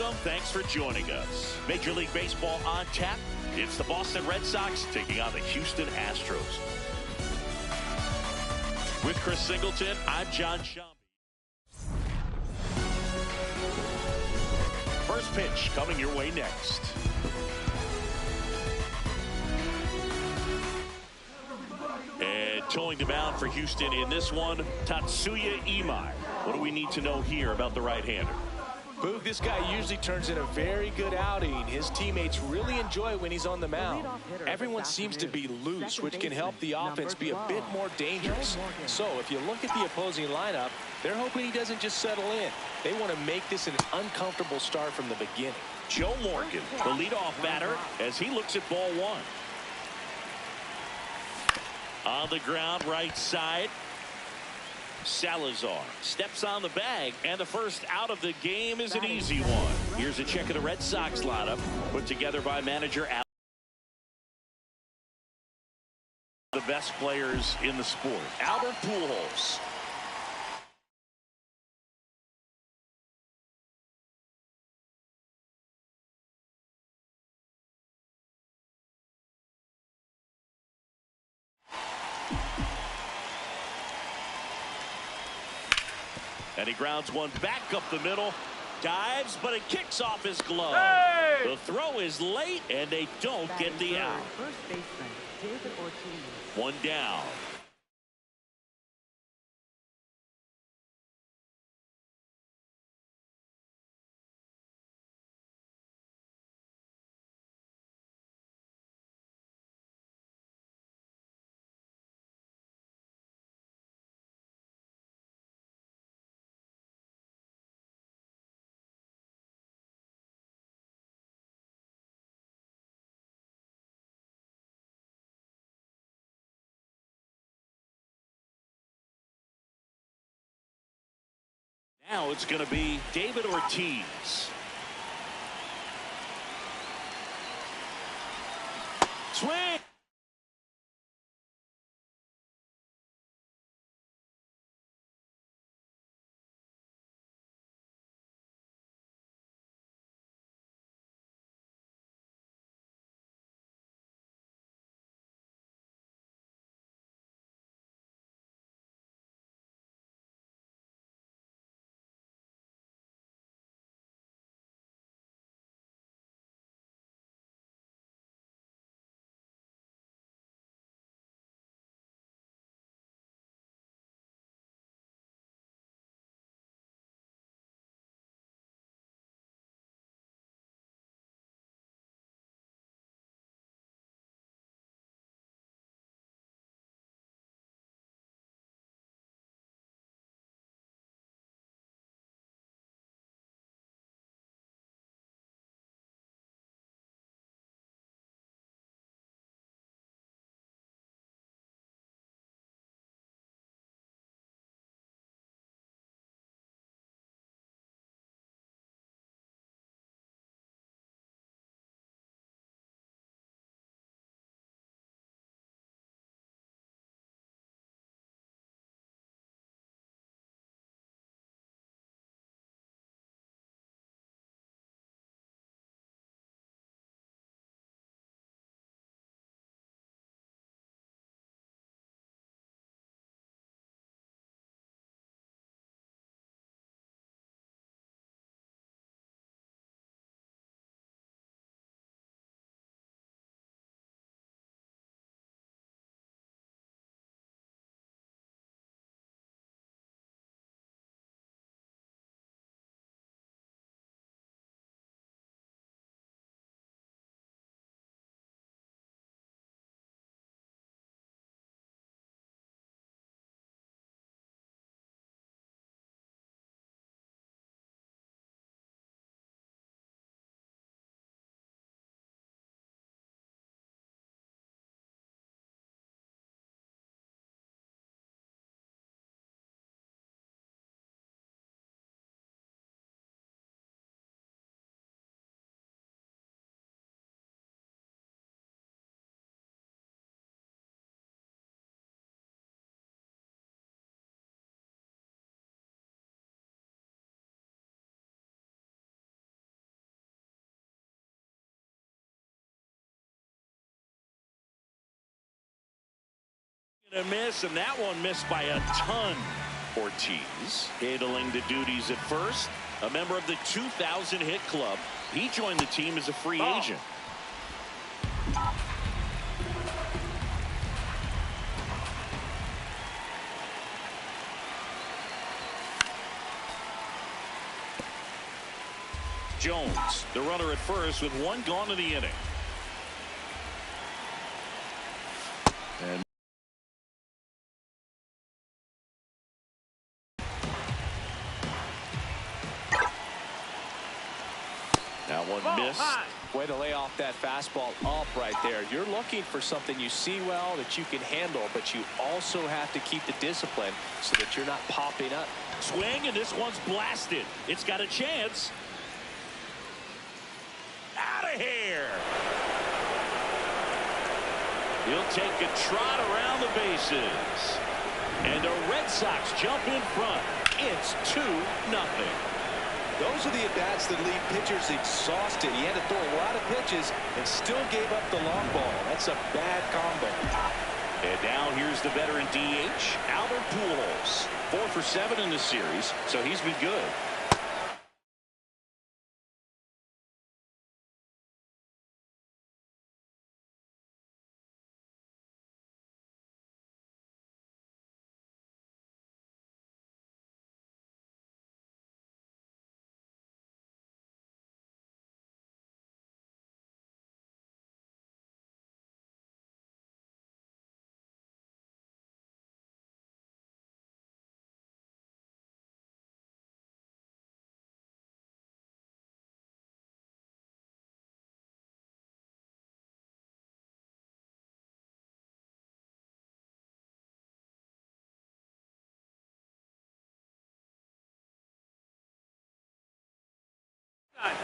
Welcome. Thanks for joining us. Major League Baseball on tap. It's the Boston Red Sox taking on the Houston Astros. With Chris Singleton, I'm John Shambi. First pitch coming your way next. And towing the mound for Houston in this one, Tatsuya Imai. What do we need to know here about the right-hander? Boog, this guy usually turns in a very good outing. His teammates really enjoy when he's on the mound. Everyone seems to be loose, which can help the offense be a bit more dangerous. So if you look at the opposing lineup, they're hoping he doesn't just settle in. They want to make this an uncomfortable start from the beginning. Joe Morgan, the leadoff batter, as he looks at ball one. On the ground, right side. Salazar steps on the bag, and the first out of the game is an easy one. Here's a check of the Red Sox lineup put together by manager Al. The best players in the sport. Albert Pujols. And he grounds one back up the middle. Dives, but it kicks off his glove. Hey! The throw is late, and they don't get the out. First baseman, David Ortiz. One down. Now it's going to be David Ortiz. Swing. A miss, and that one missed by a ton. Ortiz handling the duties at first. A member of the 2000 hit club. He joined the team as a free agent. Jones, the runner at first with one gone in the inning. And now one missed. Way to lay off that fastball up right there. You're looking for something you see well that you can handle, but you also have to keep the discipline so that you're not popping up. Swing, and this one's blasted. It's got a chance. Out of here. He'll take a trot around the bases. And the Red Sox jump in front. It's 2-0. Those are the at-bats that leave pitchers exhausted. He had to throw a lot of pitches and still gave up the long ball. That's a bad combo. And now here's the veteran DH, Albert Pujols. 4 for 7 in the series, so he's been good.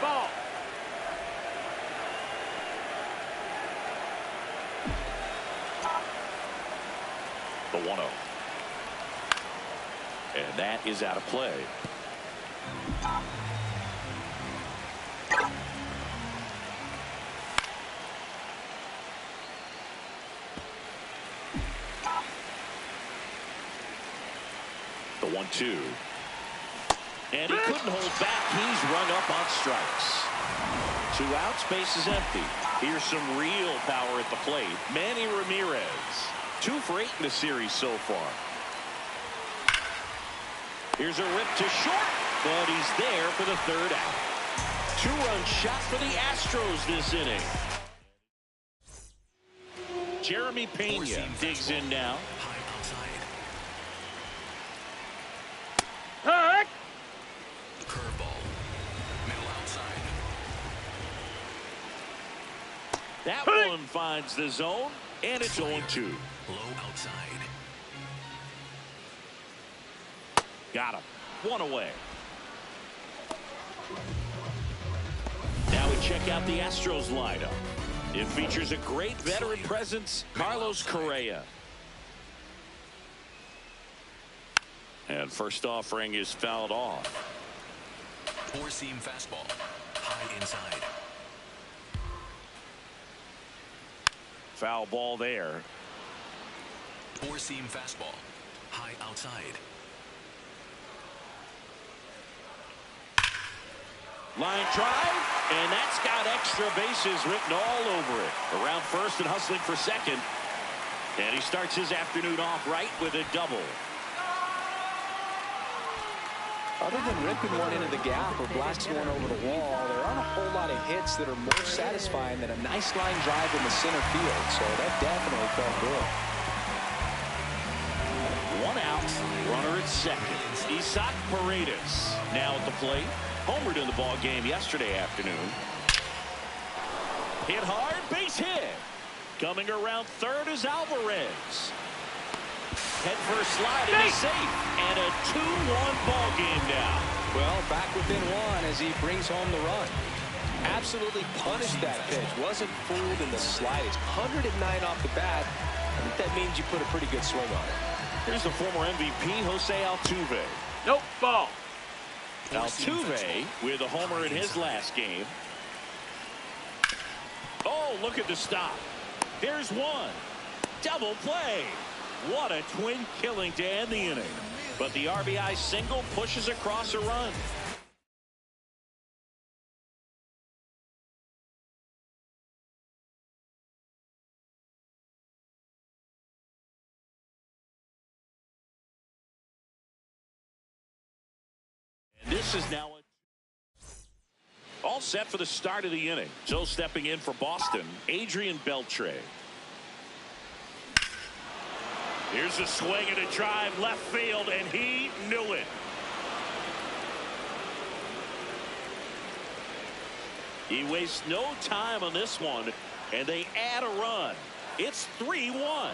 Ball. The 1-0. And that is out of play. The 1-2. And he couldn't hold back. He's rung up on strikes. 2 outs, base is empty. Here's some real power at the plate. Manny Ramirez. 2 for 8 in the series so far. Here's a rip to short, but he's there for the 3rd out. 2-run shot for the Astros this inning. Jeremy Pena digs in now. That one finds the zone, and it's 0-2. Low outside. Got him. 1 away. Now we check out the Astros lineup. It features a great veteran presence, Carlos Correa. And first offering is fouled off. 4-seam fastball. High inside. Foul ball there. 4-seam fastball. High outside. Line drive, and that's got extra bases written all over it. Around first and hustling for second. And he starts his afternoon off right with a double. Other than ripping one into the gap or blasting one over the wall, there aren't a whole lot of hits that are more satisfying than a nice line drive in the center field. So that definitely felt good. 1 out, runner at second. Isaac Paredes now at the plate. Homered in the ball game yesterday afternoon. Hit hard, base hit. Coming around third is Alvarez. Head first slide, and he's safe. And a 2-1 ball game now. Well, back within 1 as he brings home the run. Absolutely punished that pitch. Wasn't fooled in the slightest. 109 off the bat. I think that means you put a pretty good swing on it. Here's the former MVP, Jose Altuve. Nope, ball. Altuve with a homer in his last game. Oh, look at the stop. There's one. Double play. What a twin killing to end the inning. But the RBI single pushes across a run. And this is now all set for the start of the inning. So stepping in for Boston, Adrian Beltre. Here's a swing and a drive left field, and he knew it. He wastes no time on this one, and they add a run. It's 3-1.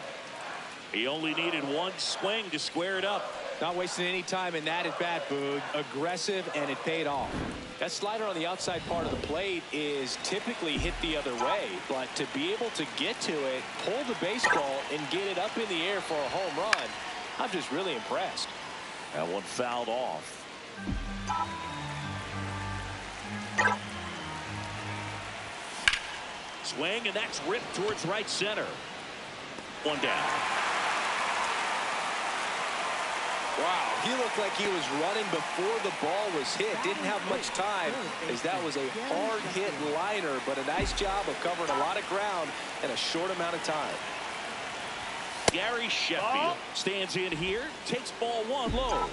He only needed one swing to square it up. Not wasting any time in that at bat, Boog. Aggressive, and it paid off. That slider on the outside part of the plate is typically hit the other way, but to be able to get to it, pull the baseball, and get it up in the air for a home run, I'm just really impressed. That one fouled off. Swing, and that's ripped towards right center. One down. Wow, he looked like he was running before the ball was hit. Didn't have much time, as that was a hard hit liner, but a nice job of covering a lot of ground in a short amount of time. Gary Sheffield stands in here, takes ball one low.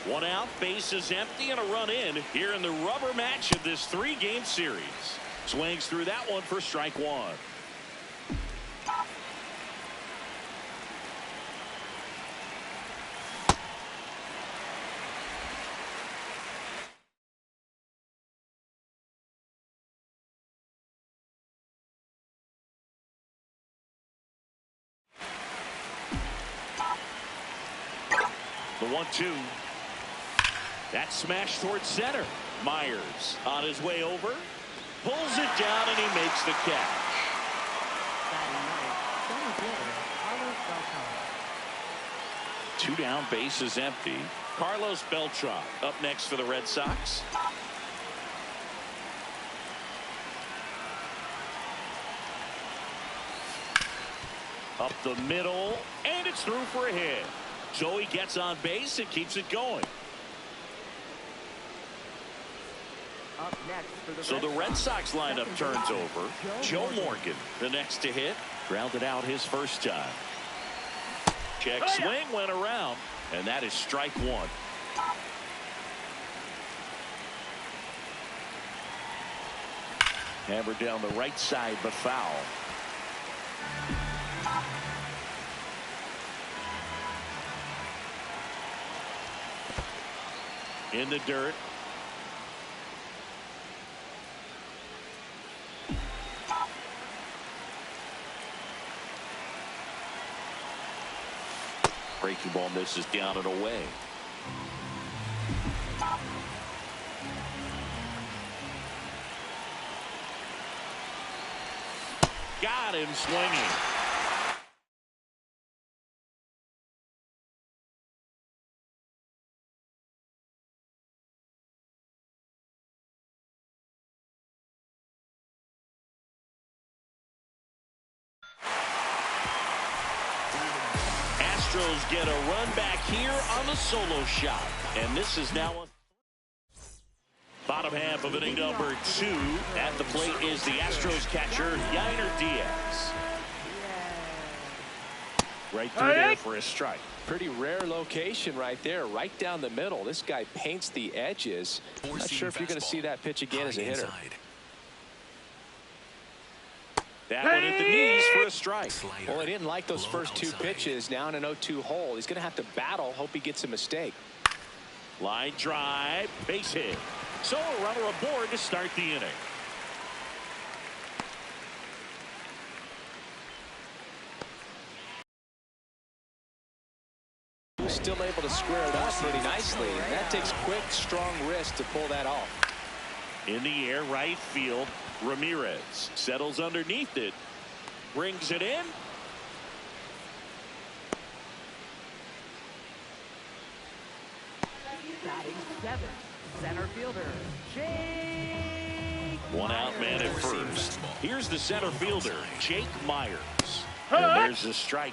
One out, base is empty, and a run in here in the rubber match of this 3-game series. Swings through that one for strike one. The 1-2. That smash towards center. Myers on his way over. Pulls it down, and he makes the catch. Two down, base is empty. Carlos Beltran up next for the Red Sox. Up the middle, and it's through for a hit. So he gets on base and keeps it going. Up next for the So the Red Sox lineup turns over. Joe Morgan, the next to hit. Grounded out his first time. Check swing, went around, and that is strike one. Hammered down the right side, but foul. In the dirt. Breaking ball misses down and away. Got him swinging. Astros get a run back here on the solo shot. And this is now a bottom half of inning number 2. At the plate is the Astros catcher, Yainer Diaz. Right through there for a strike. Pretty rare location right there, right down the middle. This guy paints the edges. Not sure if you're going to see that pitch again as a hitter. That one at the knees for a strike. Well, he didn't like those first two pitches. Now in an 0-2 hole. He's going to have to battle. Hope he gets a mistake. Line drive, base hit. So a runner aboard to start the inning. He was still able to square it up pretty nicely. And that takes quick, strong wrist to pull that off. In the air, right field. Ramirez settles underneath it, brings it in. Batting 7th, center fielder, Jake. One out man at first. Here's the center fielder, Jake Myers. And there's a strike.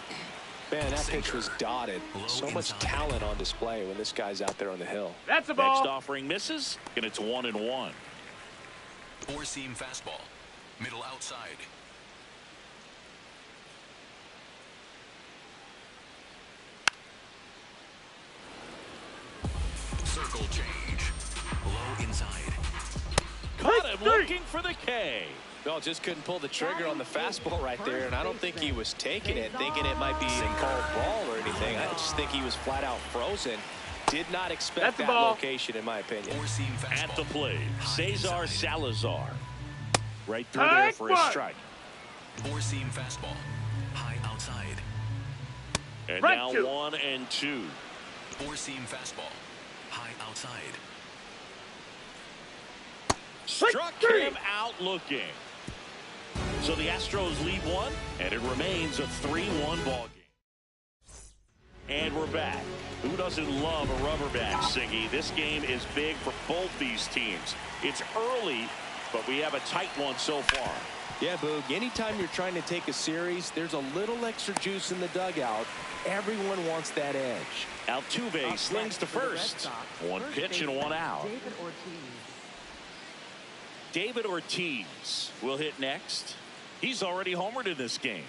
Man, that pitch was dotted. So much talent on display when this guy's out there on the hill. That's a ball. Next offering misses, and it's 1-1. Four-seam fastball. Middle outside. Circle change. Low inside. Caught him looking for the K. Well, just couldn't pull the trigger on the fastball right there, and I don't think he was taking it, thinking it might be a called ball or anything. I just think he was flat out frozen. Did not expect that location, in my opinion. Four-seam fastball. At the plate, Cesar inside. Salazar. Right through there for a strike. Four-seam fastball. High outside. And now 1-2. Four-seam fastball. High outside. Struck him out looking. So the Astros lead one, and it remains a 3-1 ball game. And we're back. Who doesn't love a rubber match, Siggy? This game is big for both these teams. It's early, but we have a tight one so far. Yeah, Boog, anytime you're trying to take a series, there's a little extra juice in the dugout. Everyone wants that edge. Altuve slings to first. One pitch and one out. David Ortiz will hit next. He's already homered in this game.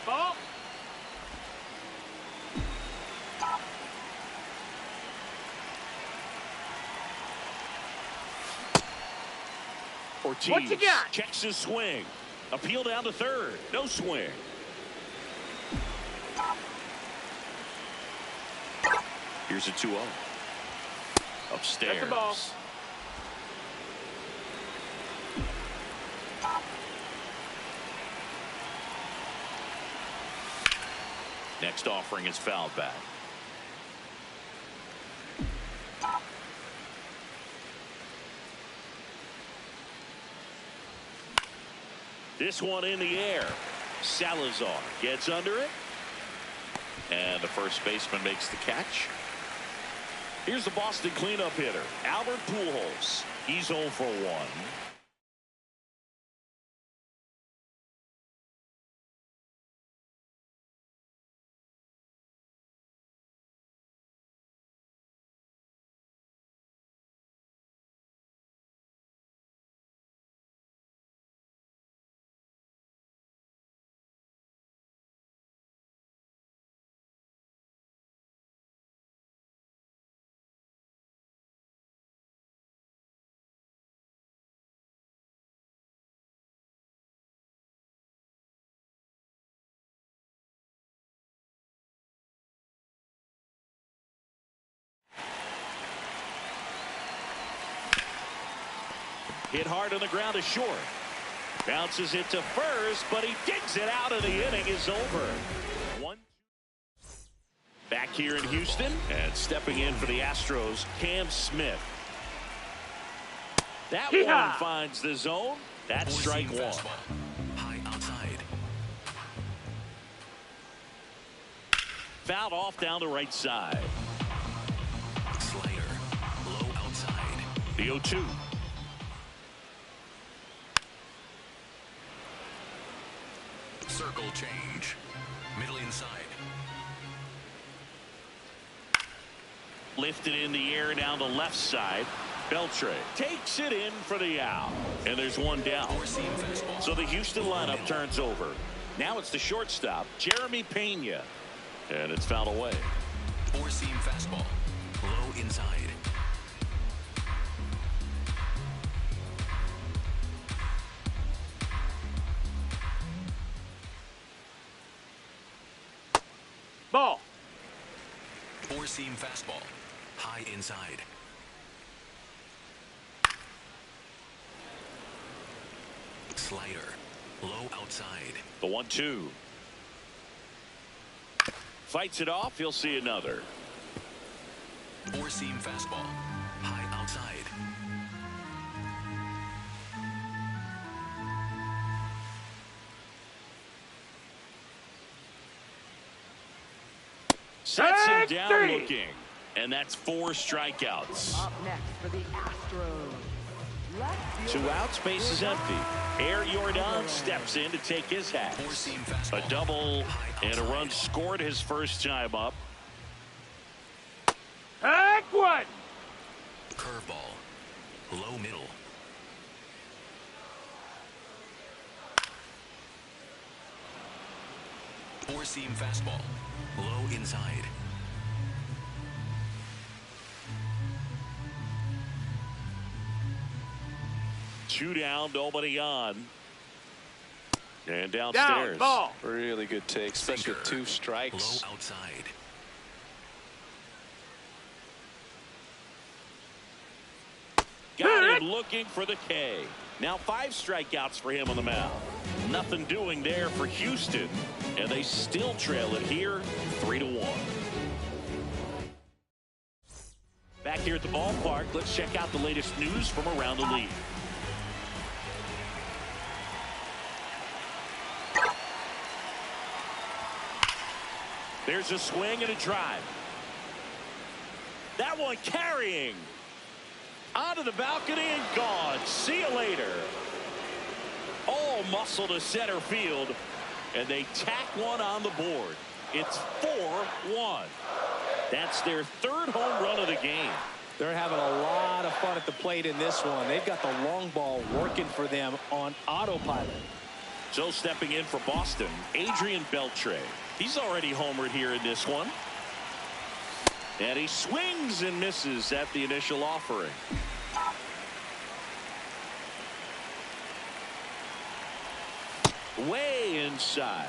Ball. Ortiz What you got? checks his swing. Appeal down to third. No swing. Here's a 2-0. Upstairs. That's a ball. Next offering is fouled back. This one in the air. Salazar gets under it. And the first baseman makes the catch. Here's the Boston cleanup hitter, Albert Pujols. He's 0 for 1. Hit hard on the ground is short. Bounces it to first, but he digs it out, and the inning is over. Back here in Houston, and stepping in for the Astros, Cam Smith. That one finds the zone. That's strike one. High outside. Fouled off down the right side. Slider. Low outside. The 0-2. Circle change. Middle inside. Lifted in the air down the left side. Beltre takes it in for the out. And there's one down. Four-seam fastball. So the Houston lineup turns over. Now it's the shortstop, Jeremy Pena. And it's fouled away. Four-seam fastball. Low inside. Ball. Four-seam fastball. High inside. Slider. Low outside. The 1-2. Fights it off. He'll see another. Four-seam fastball. High outside. Sets him down looking. And that's 4 strikeouts. Up next for the Astros. 2 outs, base is empty. Air Jordan steps in to take his hat. A double and a run scored his first time up. Take one. Curveball. Low middle. Four-seam fastball. Low inside. Two down, nobody on. And downstairs. Down, ball. Really good take, especially with 2 strikes. Low outside. Got him looking for the K. Now 5 strikeouts for him on the mound. Nothing doing there for Houston. And they still trail it here, 3-1. Back here at the ballpark, let's check out the latest news from around the league. There's a swing and a drive. That one carrying. Onto the balcony and gone. See you later. All muscle to center field. And they tack one on the board. It's 4-1. That's their 3rd home run of the game. They're having a lot of fun at the plate in this one. They've got the long ball working for them on autopilot. So stepping in for Boston, Adrian Beltre. He's already homered here in this one. And he swings and misses at the initial offering. Way inside.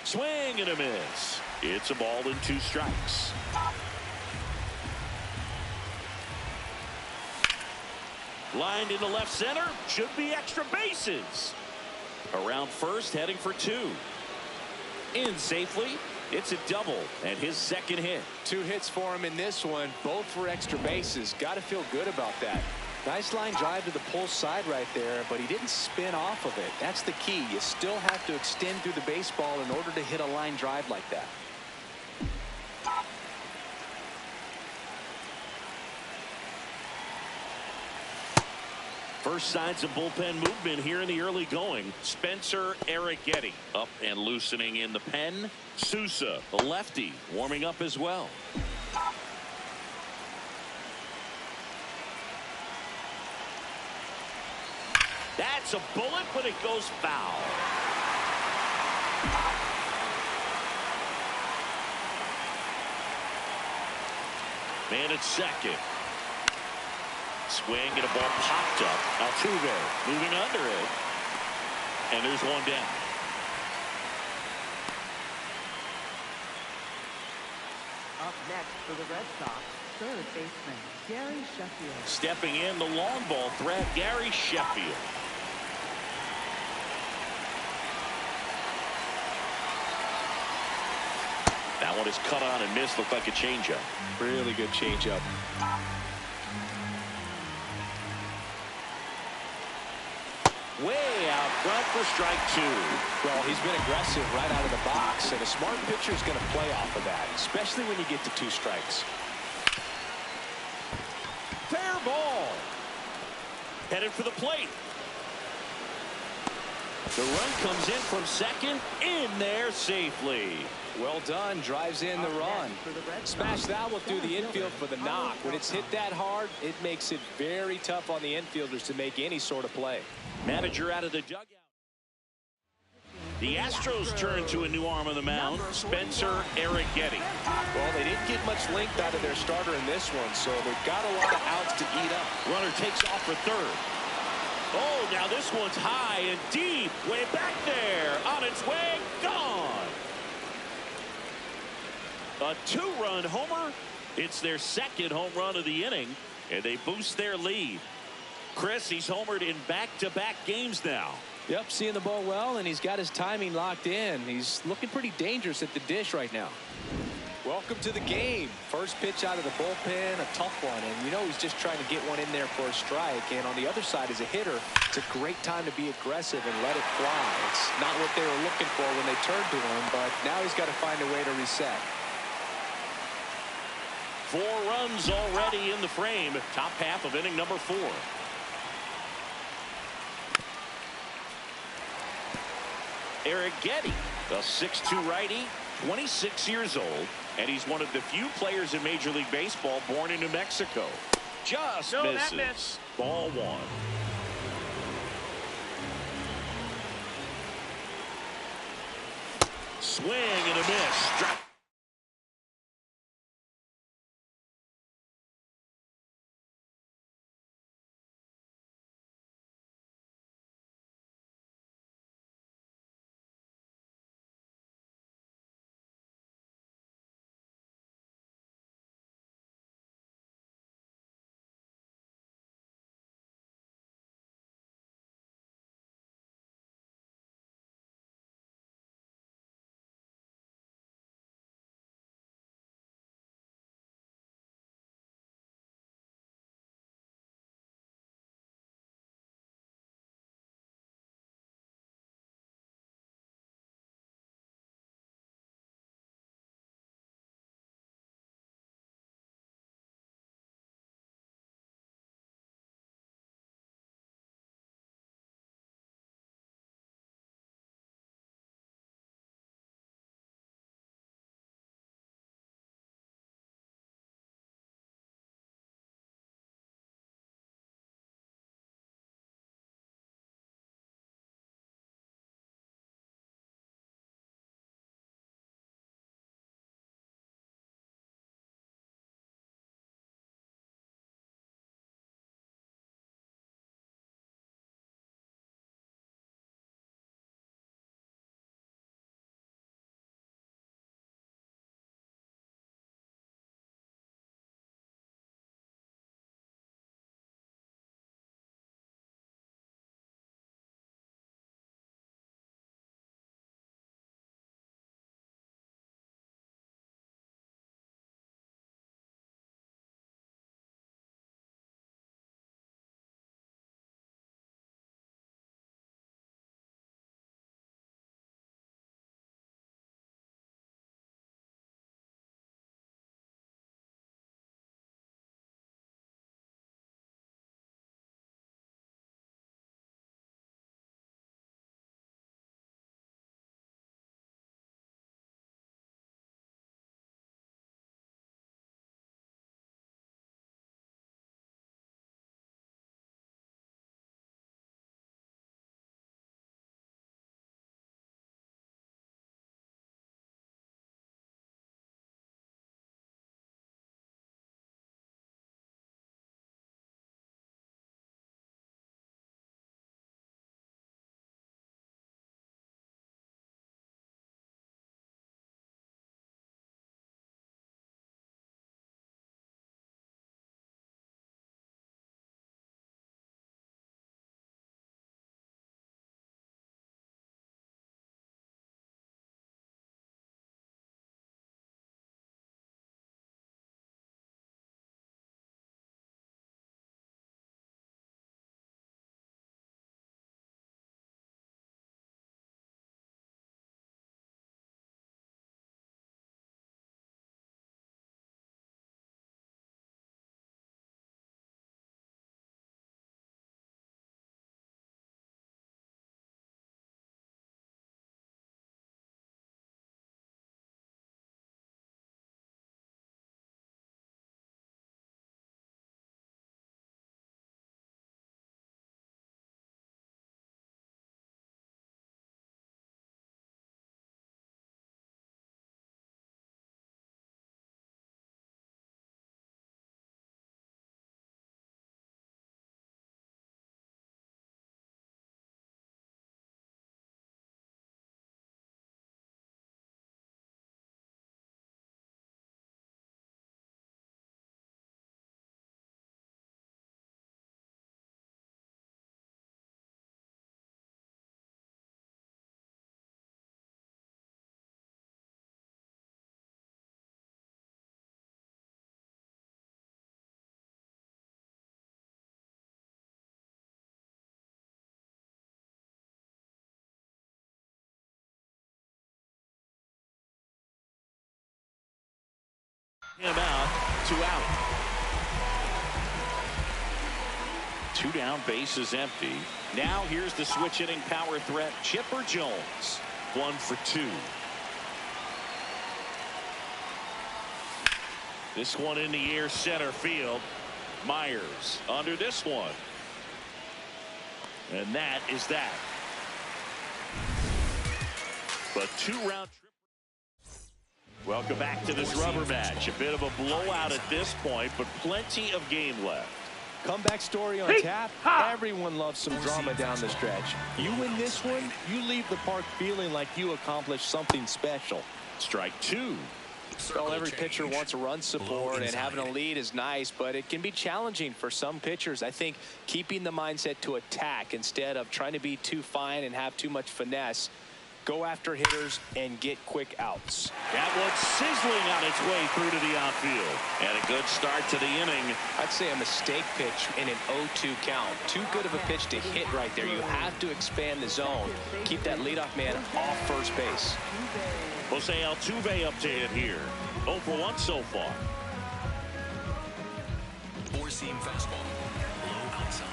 Swing and a miss. It's a ball and 2 strikes. Lined into left center. Should be extra bases. Around first, heading for 2. In safely. It's a double and his 2nd hit. 2 hits for him in this one, both for extra bases. Got to feel good about that. Nice line drive to the pull side right there, but he didn't spin off of it. That's the key. You still have to extend through the baseball in order to hit a line drive like that. First signs of bullpen movement here in the early going. Spencer Arrighetti up and loosening in the pen. Sousa, the lefty, warming up as well. That's a bullet, but it goes foul. Man at second. Swing and a ball popped up. Altuve moving under it. And there's one down. Up next for the Red Sox, 3rd baseman Gary Sheffield. Stepping in, the long ball threat, Gary Sheffield. That one is cut on and missed. Looked like a changeup. Really good changeup. Way out front for strike 2. Well, he's been aggressive right out of the box, and a smart pitcher is going to play off of that, especially when you get to 2 strikes. Fair ball. Headed for the plate. The run comes in from second, in there safely. Well done, drives in the run. Smash that one through the infield for the knock. When it's hit that hard, it makes it very tough on the infielders to make any sort of play. Manager out of the dugout. The Astros turn to a new arm on the mound, Spencer Arrighetti. Well, they didn't get much length out of their starter in this one, so they've got a lot of outs to eat up. Runner takes off for 3rd. Oh, now this one's high and deep, way back there, on its way, gone. A 2-run homer. It's their 2nd home run of the inning, and they boost their lead. Chris, he's homered in back-to-back games now. Yep, seeing the ball well, and he's got his timing locked in. He's looking pretty dangerous at the dish right now. Welcome to the game. First pitch out of the bullpen, a tough one, and you know he's just trying to get one in there for a strike. And on the other side, as a hitter, it's a great time to be aggressive and let it fly. It's not what they were looking for when they turned to him, but now he's got to find a way to reset. 4 runs already in the frame. Top half of inning number 4. Eric Getty, a 6'2 righty, 26 years old, and he's one of the few players in Major League Baseball born in New Mexico. Just misses. Ball 1. Swing and a miss. Strike. Him out, 2 out. 2 down, bases empty. Now here's the switch hitting power threat, Chipper Jones. 1 for 2. This one in the air, center field. Myers under this one. And that is that. But 2-round trip. Welcome back to this rubber match. A bit of a blowout at this point, but plenty of game left. Comeback story on tap. Everyone loves some drama down the stretch. You win this one, you leave the park feeling like you accomplished something special. Strike 2. Well, every pitcher wants a run support, and having a lead is nice, but it can be challenging for some pitchers. I think keeping the mindset to attack instead of trying to be too fine and have too much finesse. Go after hitters and get quick outs. That one's sizzling on its way through to the outfield. And a good start to the inning. I'd say a mistake pitch in an 0-2 count. Too good of a pitch to hit right there. You have to expand the zone. Keep that leadoff man off first base. Jose Altuve up to hit here. 0 for 1 so far. 4-seam fastball. Low outside.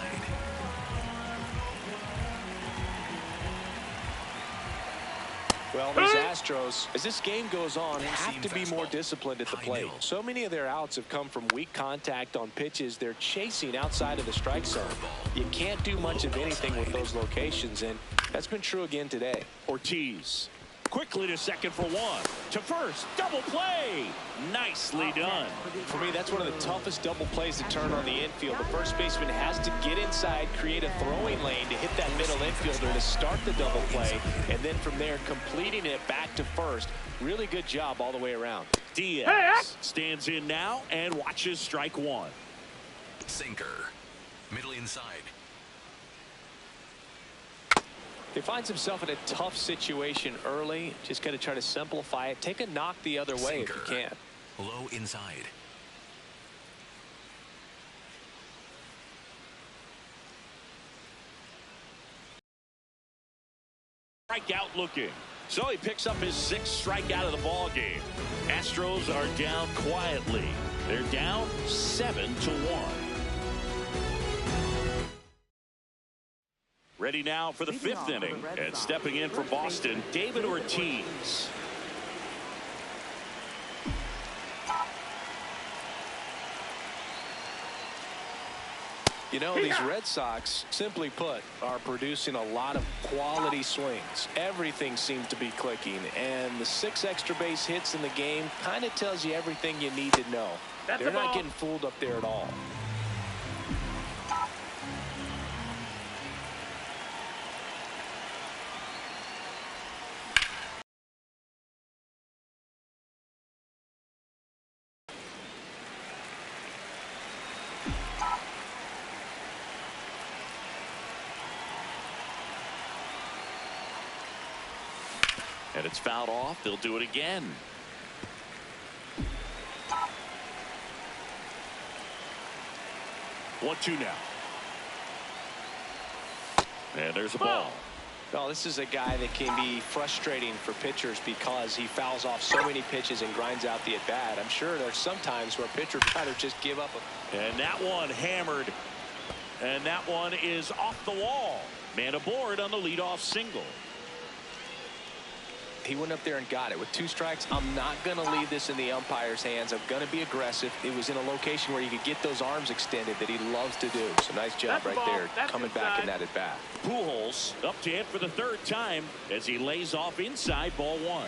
Well, these Astros, as this game goes on, have to be more disciplined at the plate. So many of their outs have come from weak contact on pitches they're chasing outside of the strike zone. You can't do much of anything with those locations, and that's been true again today. Ortiz quickly to second for 1. To first, double play. Nicely done. For me, that's one of the toughest double plays to turn on the infield. The first baseman has to get inside, create a throwing lane to hit that middle infielder to start the double play, and then from there completing it back to first. Really good job all the way around. Diaz stands in now and watches strike 1. Sinker. Middle inside. He finds himself in a tough situation early. Just got to try to simplify it. Take a knock the other way if you can. Low inside. Strikeout looking. So he picks up his 6th strikeout of the ball game. Astros are down quietly. They're down 7-1. Ready now for the 5th inning, and stepping in for Boston, David Ortiz. You know, these Red Sox, simply put, are producing a lot of quality swings. Everything seems to be clicking, and the 6 extra base hits in the game kind of tells you everything you need to know. They're not getting fooled up there at all. And it's fouled off. They'll do it again. One, 2 now. And there's a ball. Well, this is a guy that can be frustrating for pitchers because he fouls off so many pitches and grinds out the at-bat. I'm sure there's some times where pitchers try to just give up. And that one hammered. And that one is off the wall. Man aboard on the leadoff single. He went up there and got it with 2 strikes. I'm not going to leave this in the umpire's hands. I'm going to be aggressive. It was in a location where you could get those arms extended that he loves to do. So nice job right there, coming back in that at bat. Pujols up to hit for the 3rd time as he lays off inside, ball 1.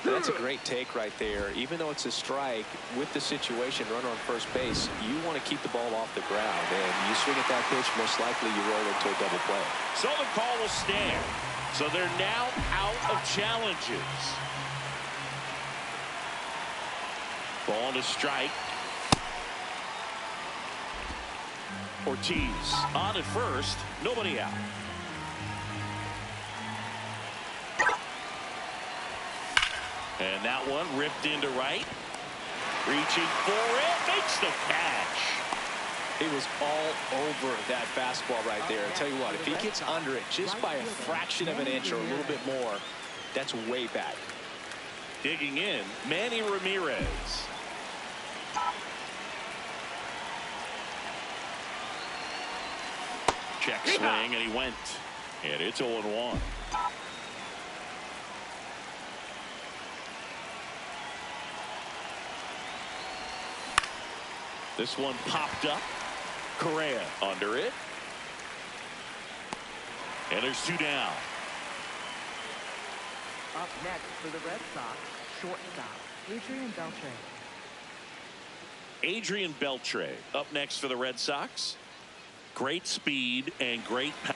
That's a great take right there. Even though it's a strike, with the situation, runner on first base, you want to keep the ball off the ground. And you swing at that pitch, most likely you roll into a double play. So the call will stand. So they're now out of challenges. Ball to strike. Ortiz on at first. Nobody out. And that one ripped into right. Reaching for it. Makes the catch. He was all over that fastball right there. I'll tell you what, if he gets under it just by a fraction of an inch or a little bit more, That's way back. Digging in, Manny Ramirez. Check swing, and he went. And it's 0-1. This one popped up. Correa under it. And there's 2 down. Up next for the Red Sox, shortstop, Adrian Beltre. Adrian Beltre up next for the Red Sox. Great speed and great power.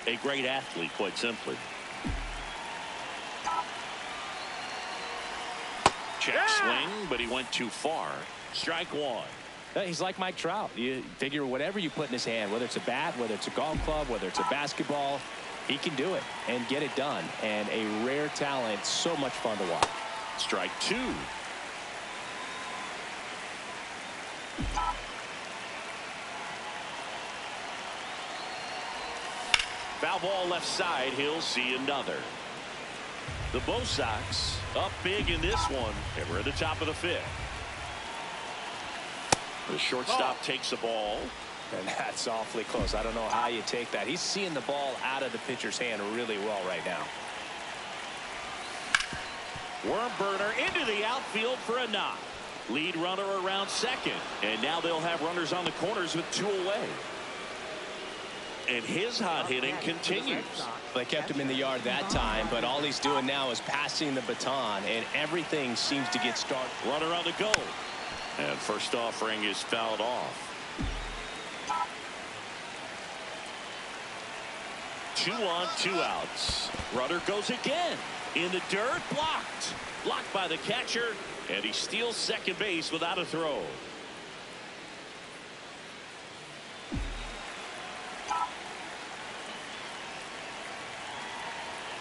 A great athlete, quite simply. Check swing, but he went too far. Strike 1. He's like Mike Trout. You figure whatever you put in his hand, whether it's a bat, whether it's a golf club, whether it's a basketball, he can do it and get it done. And a rare talent, so much fun to watch. Strike 2. Foul ball left side. He'll see another. The Bo Sox up big in this one, and we're at the top of the 5th. The shortstop takes the ball. And that's awfully close. I don't know how you take that. He's seeing the ball out of the pitcher's hand really well right now. Worm burner into the outfield for a knock. Lead runner around second. And now they'll have runners on the corners with 2 away. And his hot hitting continues. They kept him in the yard that time, but all he's doing now is passing the baton, and everything seems to get started. Runner on the go. And first offering is fouled off. 2 on, 2 outs. Runner goes again. In the dirt, blocked. Blocked by the catcher, and he steals second base without a throw.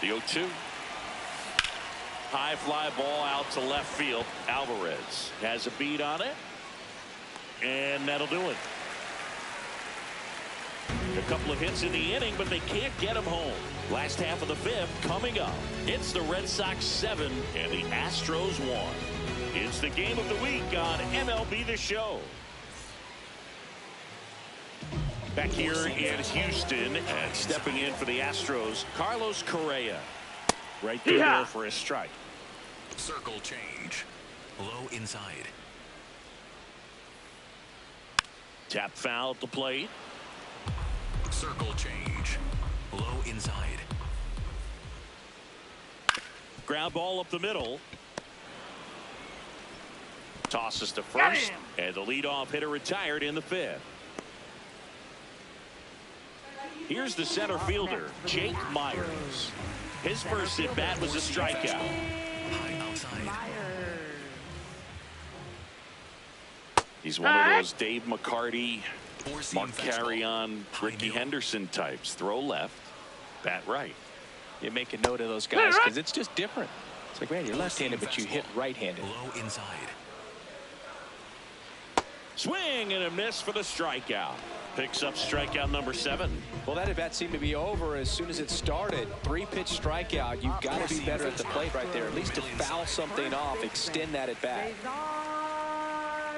The 0-2. High fly ball out to left field. Alvarez has a beat on it. And that'll do it. A couple of hits in the inning, but they can't get him home. Last half of the 5th coming up. It's the Red Sox 7 and the Astros 1. It's the game of the week on MLB The Show. Back here in Houston, and stepping in for the Astros, Carlos Correa. Right there for a strike. Circle change. Low inside. Tap foul at the plate. Circle change. Low inside. Ground ball up the middle. Tosses to first, and the leadoff hitter retired in the 5th. Here's the center fielder, Jake Myers. His first at bat was a strikeout. High outside. He's one of those Dave McCarty, Four-seam Mark fastball. Carrion, High Ricky middle. Henderson types. Throw left, bat right. You make a note of those guys because it's just different. It's like, man, you're left-handed, but you hit right-handed. Low inside. Swing and a miss for the strikeout. Picks up strikeout number 7. Well, that at-bat seemed to be over as soon as it started. 3-pitch strikeout. You've got to be better at the plate right there, at least to foul something off, extend that at-bat.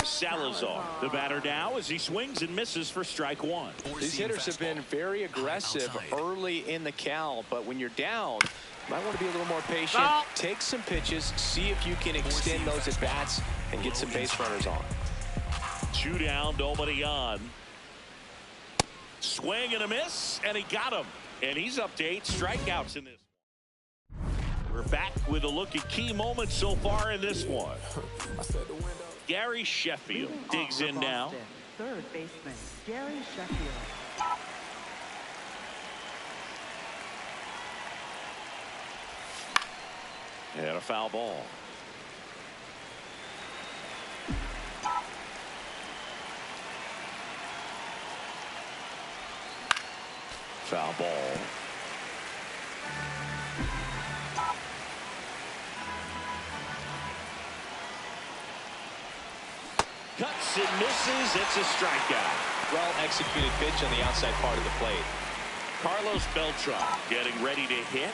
Salazar, the batter now, as he swings and misses for strike 1. These hitters have been very aggressive early in the count, but when you're down, you might want to be a little more patient. Take some pitches, see if you can extend those at-bats and get some base runners on. 2 down, nobody on. Swing and a miss, and he got him. And he's up to 8 strikeouts in this. We're back with a look at key moments so far in this one. Gary Sheffield digs in now. Third baseman, Gary Sheffield. And a foul ball. Foul ball. Cuts and misses. It's a strikeout. Well executed pitch on the outside part of the plate. Carlos Beltran getting ready to hit.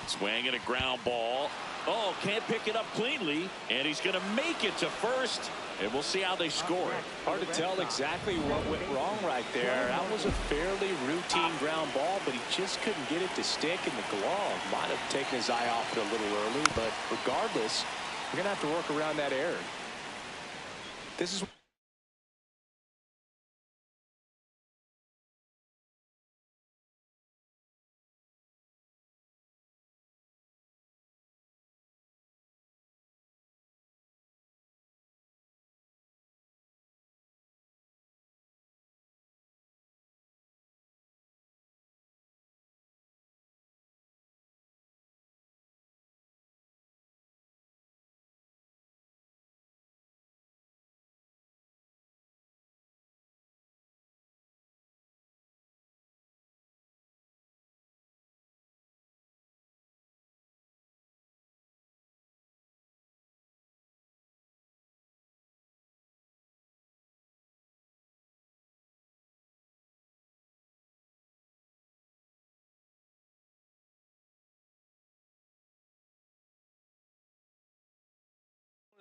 Swing and a ground ball. Oh, can't pick it up cleanly, and he's going to make it to first, and we'll see how they score. Hard to tell exactly what went wrong right there. That was a fairly routine ground ball, but he just couldn't get it to stick in the glove. Might have taken his eye off it a little early, but regardless, we're going to have to work around that error. This is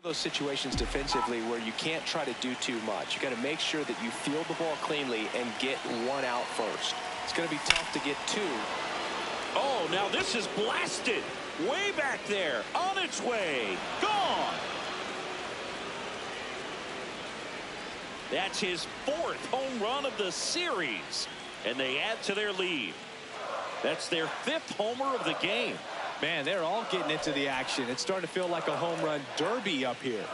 those situations defensively where you can't try to do too much. You got to make sure that you field the ball cleanly and get one out first. It's going to be tough to get 2. Oh, now this is blasted. Way back there. On its way. Gone. That's his 4th home run of the series. And they add to their lead. That's their 5th homer of the game. Man, they're all getting into the action. It's starting to feel like a home run derby up here.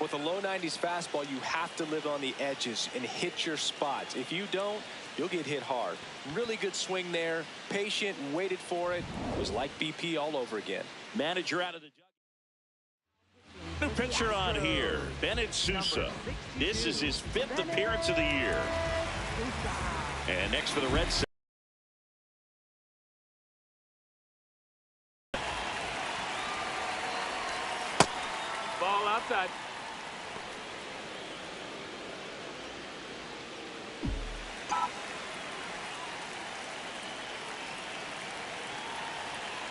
With a low 90s fastball, you have to live on the edges and hit your spots. If you don't, you'll get hit hard. Really good swing there. Patient, waited for it. It was like BP all over again. Manager out of the new pitcher on here, Bennett Sousa. This is his 5th appearance of the year. And next for the Red Sox. Ball outside.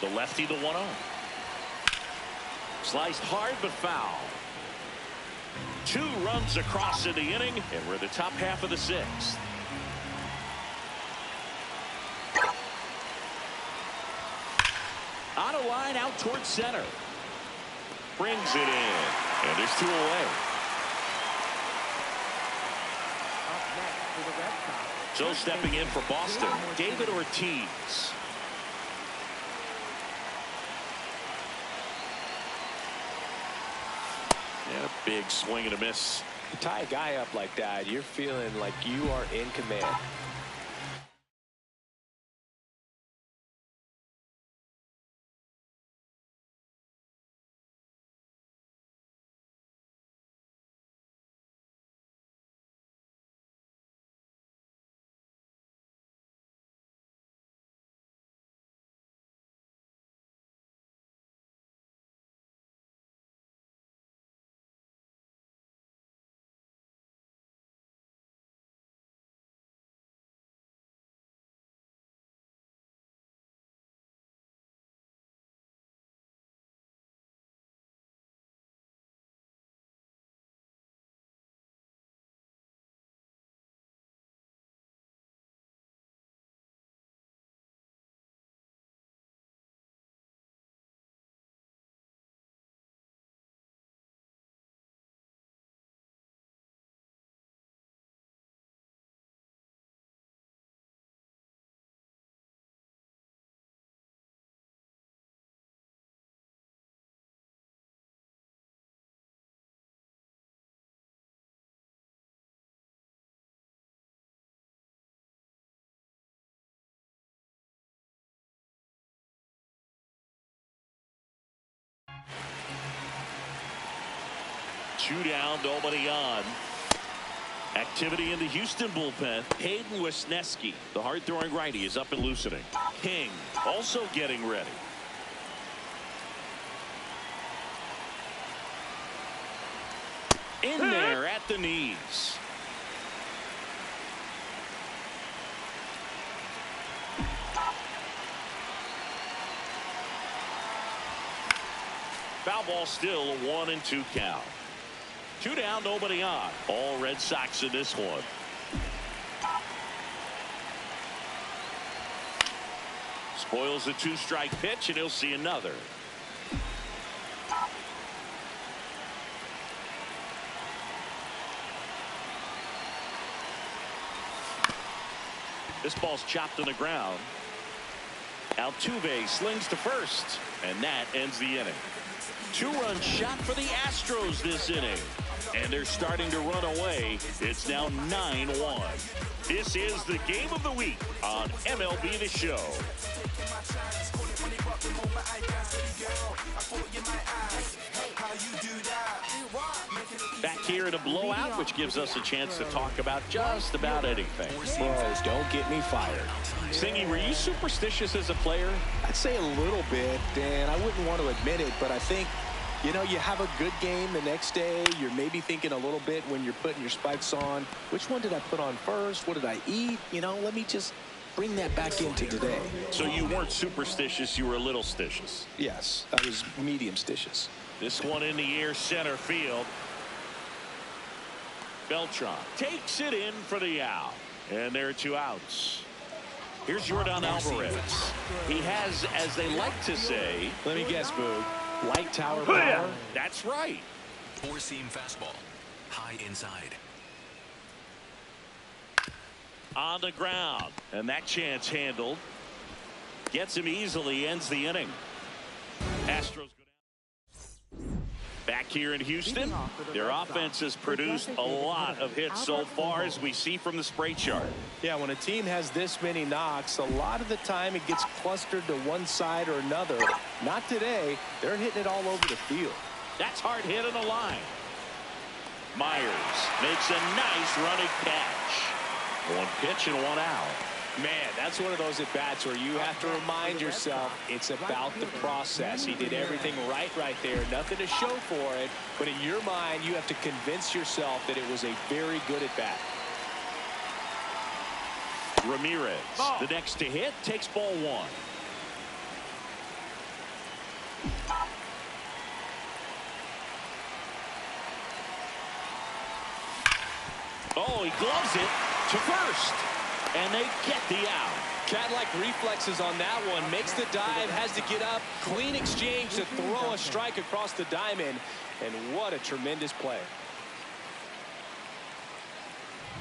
The lefty, the 1-0. Sliced hard but foul. 2 runs across in the inning, and we're in the top half of the 6th. On a line out towards center. Brings it in, and there's 2 away. Up next for the Red Sox. So stepping in for Boston, David Ortiz. And a big swing and a miss. You tie a guy up like that, you're feeling like you are in command. 2 down, nobody on. Activity in the Houston bullpen. Hayden Wesneski, the hard-throwing righty, is up and loosening. King also getting ready. In there at the knees. Foul ball, still a 1-2 count. 2 down, nobody on. All Red Sox in this one. Spoils a 2-strike pitch, and he'll see another. This ball's chopped on the ground. Altuve slings to first, and that ends the inning. 2-run shot for the Astros this inning, and they're starting to run away. It's now 9-1. This is the game of the week on MLB The Show. Back here in a blowout, which gives us a chance to talk about just about anything. Bros, don't get me fired. Singy, were you superstitious as a player? I'd say a little bit, and I wouldn't want to admit it, but I think, you know, you have a good game the next day. You're maybe thinking a little bit when you're putting your spikes on. Which one did I put on first? What did I eat? You know, let me just bring that back into today. So you weren't superstitious, you were a little stitious. Yes, I was medium stitious. This one in the air, center field. Beltran takes it in for the out. And there are 2 outs. Here's Jordan Alvarez. He has, as they like to say, let me guess, Boog, light tower power. That's right. 4-seam fastball. High inside. On the ground. And that chance handled. Gets him easily, ends the inning. Astros go down. Back here in Houston, their offense has produced a lot of hits so far, as we see from the spray chart. Yeah, when a team has this many knocks, a lot of the time it gets clustered to one side or another. Not today. They're hitting it all over the field. That's hard hit on the line. Myers makes a nice running catch. 1 pitch and 1 out. Man, that's one of those at-bats where you have to remind yourself it's about the process. He did everything right there. Nothing to show for it. But in your mind, you have to convince yourself that it was a very good at-bat. Ramirez, the next to hit, takes ball 1. Oh, he gloves it to first. And they get the out. Cat-like reflexes on that one. Makes the dive, has to get up. Clean exchange to throw a strike across the diamond. And what a tremendous play.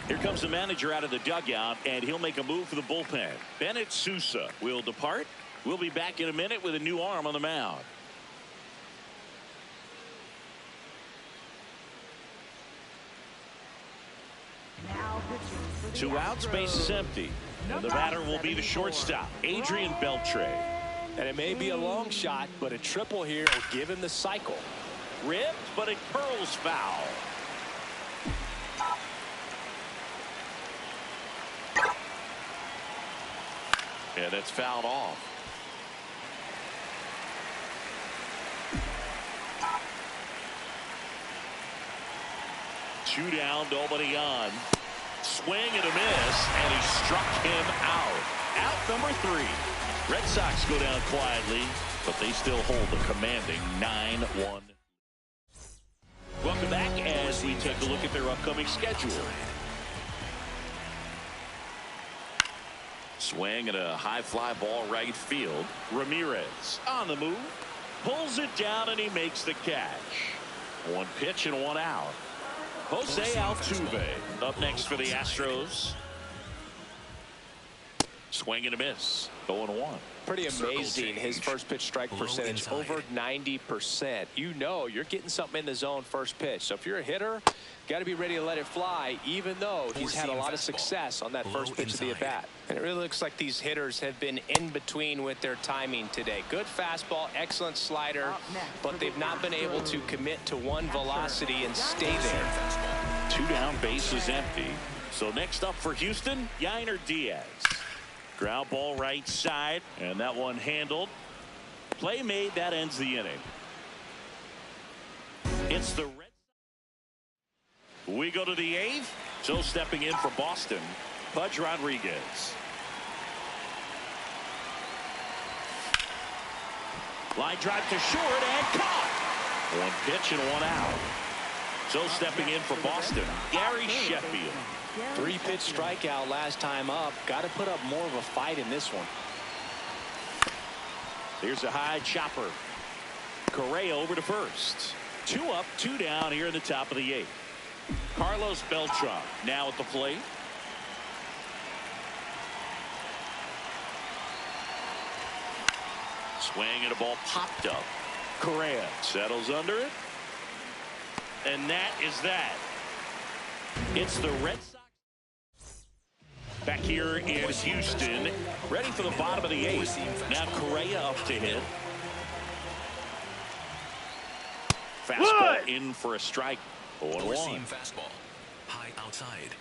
Here comes the manager out of the dugout, and he'll make a move for the bullpen. Bennett Sousa will depart. We'll be back in a minute with a new arm on the mound. 2 outs, base is empty. And the batter will be the shortstop, Adrian Beltre. And it may be a long shot, but a triple here will give him the cycle. Ripped, but it curls foul. And it's fouled off. Two down, nobody on. Swing and a miss, and he struck him out. Out number 3. Red Sox go down quietly, but they still hold the commanding 9-1. Welcome back as we take a look at their upcoming schedule. Swing at a high fly ball right field. Ramirez on the move. Pulls it down and he makes the catch. 1 pitch and 1 out. Jose Altuve up next for the Astros. Swing and a miss. 0-1. Pretty amazing. His first pitch strike percentage over 90%. You know you're getting something in the zone first pitch. So if you're a hitter, got to be ready to let it fly, even though he's had a lot of success on that first pitch of the at bat. And it really looks like these hitters have been in between with their timing today. Good fastball, excellent slider, but they've not been able to commit to one velocity and stay there. 2 down, base is empty. So next up for Houston, Yainer Diaz. Ground ball right side, and that one handled. Play made, that ends the inning. It's the Red Sox. We go to the 8th. So stepping in for Boston, Pudge Rodriguez. Line drive to short and caught. 1 pitch and 1 out. So stepping in for Boston, Gary Sheffield. 3-pitch strikeout last time up. Got to put up more of a fight in this one. Here's a high chopper. Correa over to first. 2 up, 2 down here in the top of the 8th. Carlos Beltran now at the plate. Swing and a ball popped up. Correa settles under it. And that is that. It's the Red Sox. Back here in Houston, ready for the bottom of the 8th. Now Correa up to hit. Fastball in for a strike. 0-1. Fastball. High outside.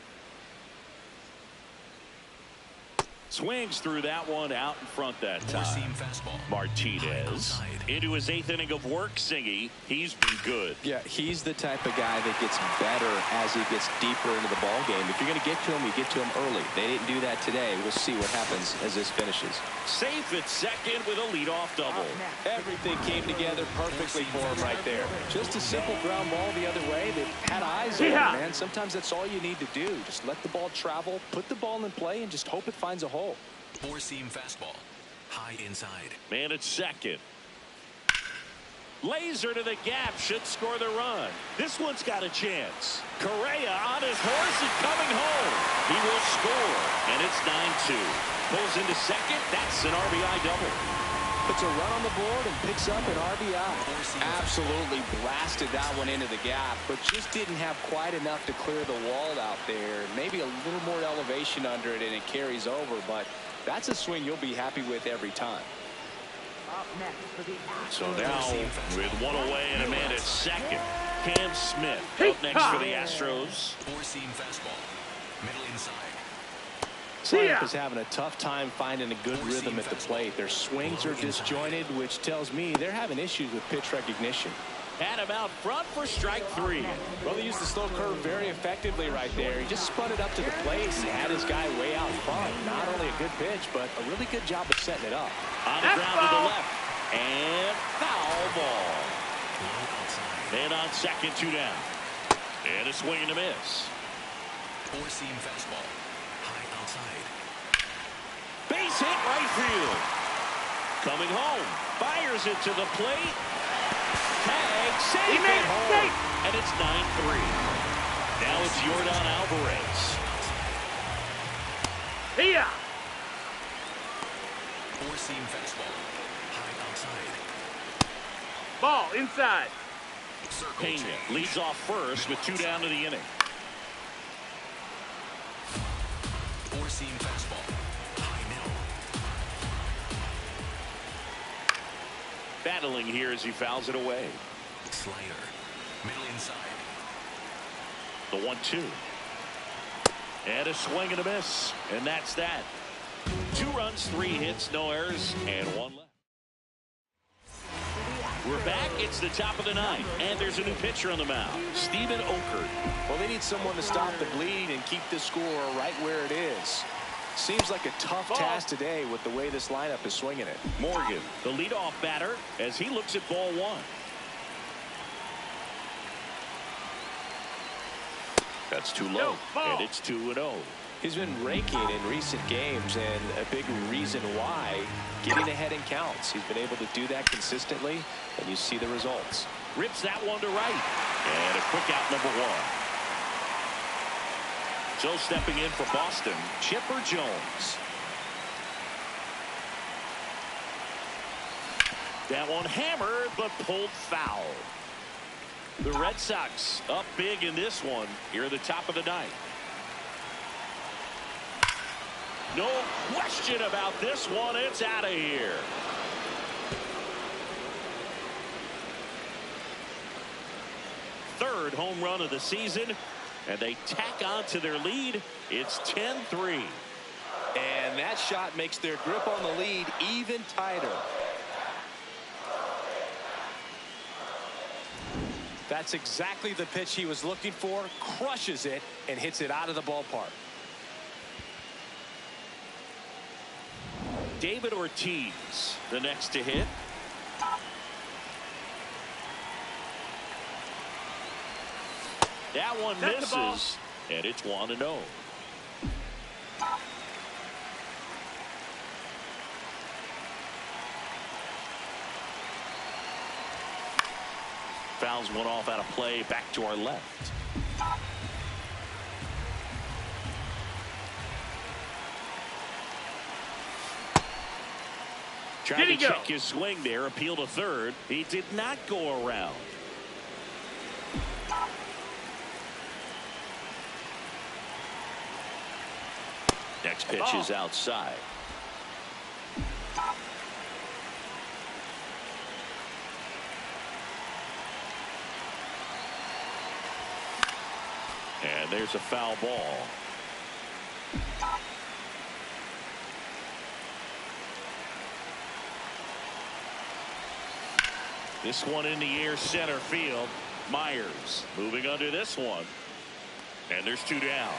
Swings through that one out in front that time. Martinez into his 8th inning of work. Singy, he's been good. Yeah, he's the type of guy that gets better as he gets deeper into the ball game. If you're going to get to him, you get to him early. They didn't do that today. We'll see what happens as this finishes. Safe at second with a leadoff double. Everything came together perfectly for him right there. Just a simple ground ball the other way that had eyes on it, man. Sometimes that's all you need to do. Just let the ball travel, put the ball in play, and just hope it finds a hole. 4-seam fastball. High inside. Man at second. Laser to the gap, should score the run. This one's got a chance. Correa on his horse and coming home. He will score, and it's 9-2. Pulls into second. That's an RBI double. Puts a run on the board and picks up an RBI. Absolutely blasted that one into the gap, but just didn't have quite enough to clear the wall out there. Maybe a little more elevation under it, and it carries over, but that's a swing you'll be happy with every time. So now, with 1 away and a man at second, Cam Smith up next for the Astros. 4-seam fastball. Middle inside. Lineup is having a tough time finding a good rhythm at the plate. Their swings are disjointed, which tells me they're having issues with pitch recognition. Had him out front for strike 3. Well, they used the slow curve very effectively right there. He just spun it up to the plate and had his guy way out front. Not only a good pitch, but a really good job of setting it up. On the ground to the left. And foul ball. And on second, 2 down. And a swing and a miss. 4-seam fastball. High outside. Base hit right field. Coming home. Fires it to the plate. Tag, save it home. And it's 9-3. Now it's Yordan Alvarez. Here. 4-seam fastball. High outside. Ball inside. Pena leads off first with 2 down to the inning. 4-seam fastball. High middle. Battling here as he fouls it away. Slider. Middle inside. The 1-2. And a swing and a miss. And that's that. 2 runs, 3 hits, no errors, and 1 left. We're back. It's the top of the 9th, and there's a new pitcher on the mound, Steven Okert. Well, they need someone to stop the bleed and keep the score right where it is. Seems like a tough task today with the way this lineup is swinging it. Morgan, the leadoff batter, as he looks at ball 1. That's too low, and it's 2-0. He's been raking in recent games, and a big reason why, getting ahead in counts. He's been able to do that consistently, and you see the results. Rips that one to right, and a quick out number 1. So stepping in for Boston, Chipper Jones. That one hammered, but pulled foul. The Red Sox up big in this one here at the top of the ninth. No question about this one. It's out of here. Third home run of the season, and they tack on to their lead. It's 10-3. And that shot makes their grip on the lead even tighter. That's exactly the pitch he was looking for. Crushes it and hits it out of the ballpark. David Ortiz, the next to hit. That one misses, and it's 1-0. Fouls one off out of play, back to our left. Trying to check his swing there, appeal to third. He did not go around. Next pitch is outside. And there's a foul ball. This one in the air, center field. Myers moving under this one. And there's two down.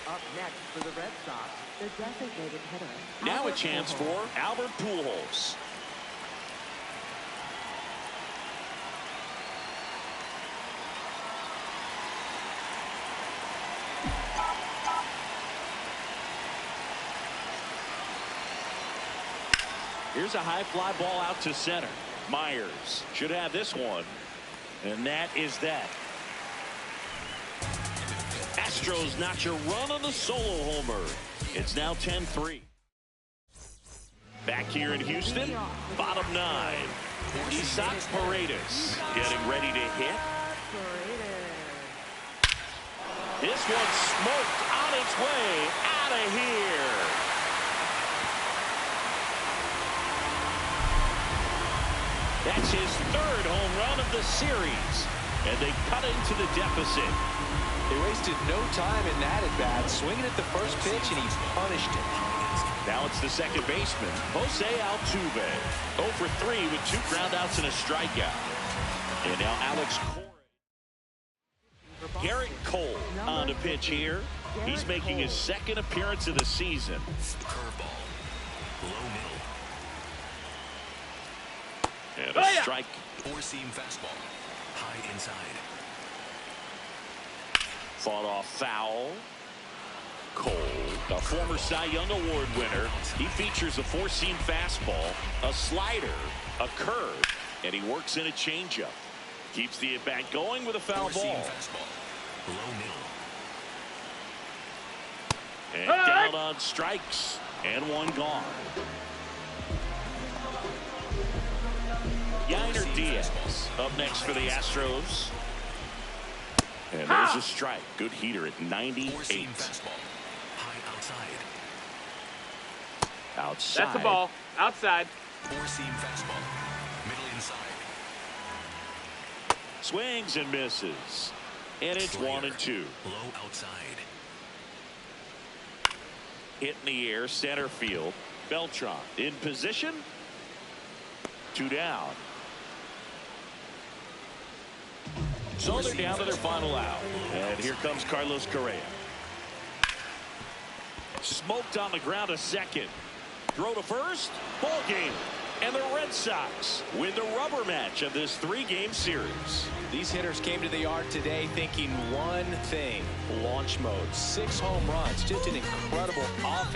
Up next for the Red Sox, the designated hitter. Now a chance for Albert Pujols. Here's a high fly ball out to center. Myers should have this one. And that is that. Astros notch a run on the solo homer. It's now 10-3. Back here in Houston, bottom nine. Isaac Paredes getting ready to hit. This one smoked on its way out of here. That's his third home run of the series, and they cut into the deficit. They wasted no time in that at bat, swinging at the first pitch, and he punished it. Now it's the second baseman, Jose Altuve. 0 for 3 with 2 groundouts and a strikeout. And now Alex Cora. Garrett Cole on the pitch here. He's making his second appearance of the season. Curveball. Low middle. And a strike. Four-seam fastball. High inside. Fought off foul. Cole, a former Cy Young Award winner. He features a four-seam fastball, a slider, a curve, and he works in a changeup. Keeps the at-bat going with a foul ball. Fastball. Low middle. And down on strikes, and one gone. Yainer Diaz up next for the Astros. And there's a strike. Good heater at 98. Fastball. High outside. Outside. That's the ball. Outside. Four-seam fastball. Middle inside. Swings and misses. And it's Slider. 1-2. Low outside. Hit in the air, center field. Beltran in position. 2 down. So they're down to their final out. And here comes Carlos Correa. Smoked on the ground a second. Throw to first. Ball game. And the Red Sox win the rubber match of this 3-game series. These hitters came to the yard today thinking one thing: launch mode. 6 home runs. Just an incredible offense.